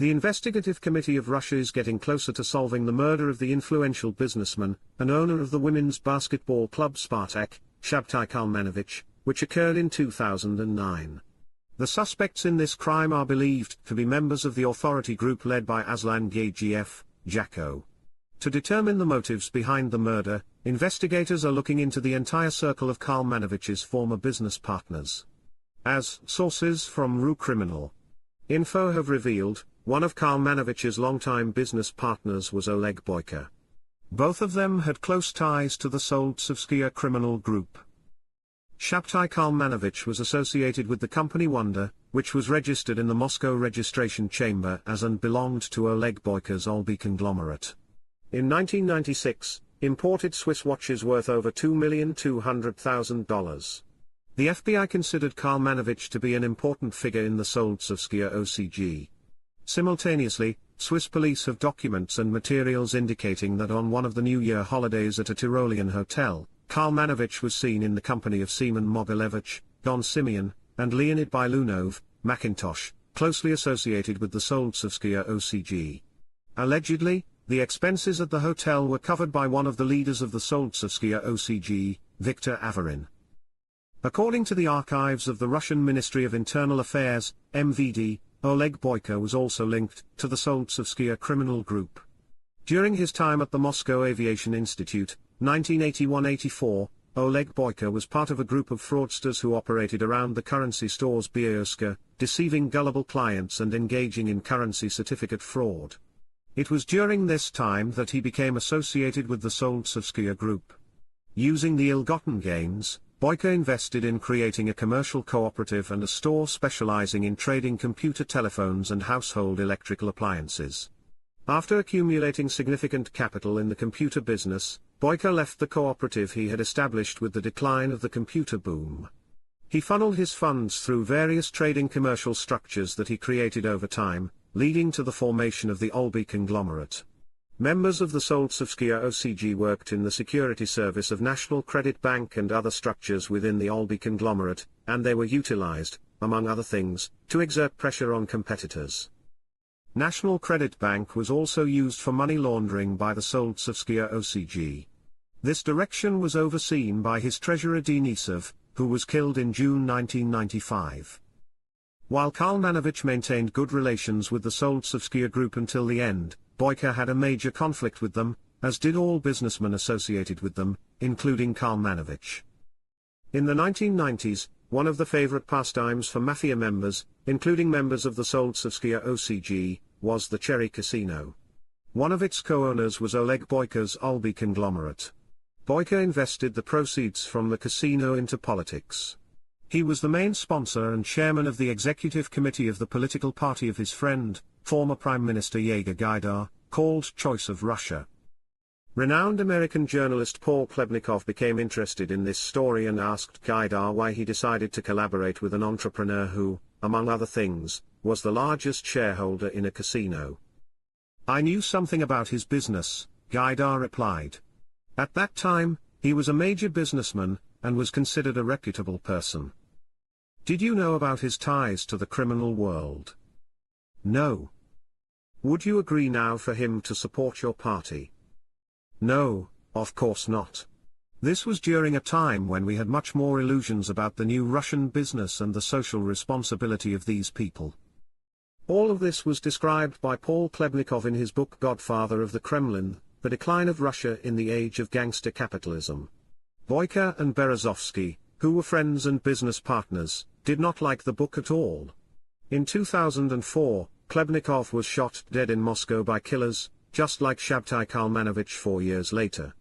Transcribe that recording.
The Investigative Committee of Russia is getting closer to solving the murder of the influential businessman and owner of the women's basketball club Spartak, Shabtai Kalmanovich, which occurred in 2009. The suspects in this crime are believed to be members of the authority group led by Aslan Gagiev, Jako. To determine the motives behind the murder, investigators are looking into the entire circle of Kalmanovich's former business partners. As sources from Rucriminal.info have revealed, one of Kalmanovich's longtime business partners was Oleg Boyko. Both of them had close ties to the Solntsevskaya criminal group. Shabtai Kalmanovich was associated with the company Wonder, which was registered in the Moscow registration chamber as and belonged to Oleg Boyko's Olby conglomerate. In 1996, imported Swiss watches worth over $2,200,000. The FBI considered Kalmanovich to be an important figure in the Solntsevskaya OCG. Simultaneously, Swiss police have documents and materials indicating that on one of the New Year holidays at a Tyrolean hotel, Kalmanovich was seen in the company of Seaman Mogilevich, Don Simeon, and Leonid Bilunov, Macintosh, closely associated with the Solntsevskaya OCG. Allegedly, the expenses at the hotel were covered by one of the leaders of the Solntsevskaya OCG, Viktor Averin. According to the archives of the Russian Ministry of Internal Affairs, MVD, Oleg Boyko was also linked to the Solntsevskaya criminal group. During his time at the Moscow Aviation Institute, 1981-84, Oleg Boyko was part of a group of fraudsters who operated around the currency stores Bielska, deceiving gullible clients and engaging in currency certificate fraud. It was during this time that he became associated with the Solntsevskaya group. Using the ill-gotten gains, Boyko invested in creating a commercial cooperative and a store specializing in trading computer telephones and household electrical appliances. After accumulating significant capital in the computer business, Boyko left the cooperative he had established with the decline of the computer boom. He funneled his funds through various trading commercial structures that he created over time, leading to the formation of the Olby conglomerate. Members of the Solntsevskaya OCG worked in the security service of National Credit Bank and other structures within the Olby conglomerate, and they were utilized, among other things, to exert pressure on competitors. National Credit Bank was also used for money laundering by the Solntsevskaya OCG. This direction was overseen by his treasurer Denisov, who was killed in June 1995. While Kalmanovich maintained good relations with the Solntsevskaya group until the end, Boyko had a major conflict with them, as did all businessmen associated with them, including Kalmanovich. In the 1990s, one of the favorite pastimes for mafia members, including members of the Solntsevskaya OCG, was the Cherry Casino. One of its co-owners was Oleg Boyko's Olby conglomerate. Boyko invested the proceeds from the casino into politics. He was the main sponsor and chairman of the executive committee of the political party of his friend, former Prime Minister Jako, called Choice of Russia. Renowned American journalist Paul Klebnikov became interested in this story and asked Gaidar why he decided to collaborate with an entrepreneur who, among other things, was the largest shareholder in a casino. "I knew something about his business," Gaidar replied. At that time, he was a major businessman, and was considered a reputable person. "Did you know about his ties to the criminal world?" "No." "Would you agree now for him to support your party?" "No, of course not." This was during a time when we had much more illusions about the new Russian business and the social responsibility of these people. All of this was described by Paul Klebnikov in his book Godfather of the Kremlin, The Decline of Russia in the Age of Gangster Capitalism. Boyko and Berezovsky, who were friends and business partners, did not like the book at all. In 2004, Klebnikov was shot dead in Moscow by killers, just like Shabtai Kalmanovich 4 years later.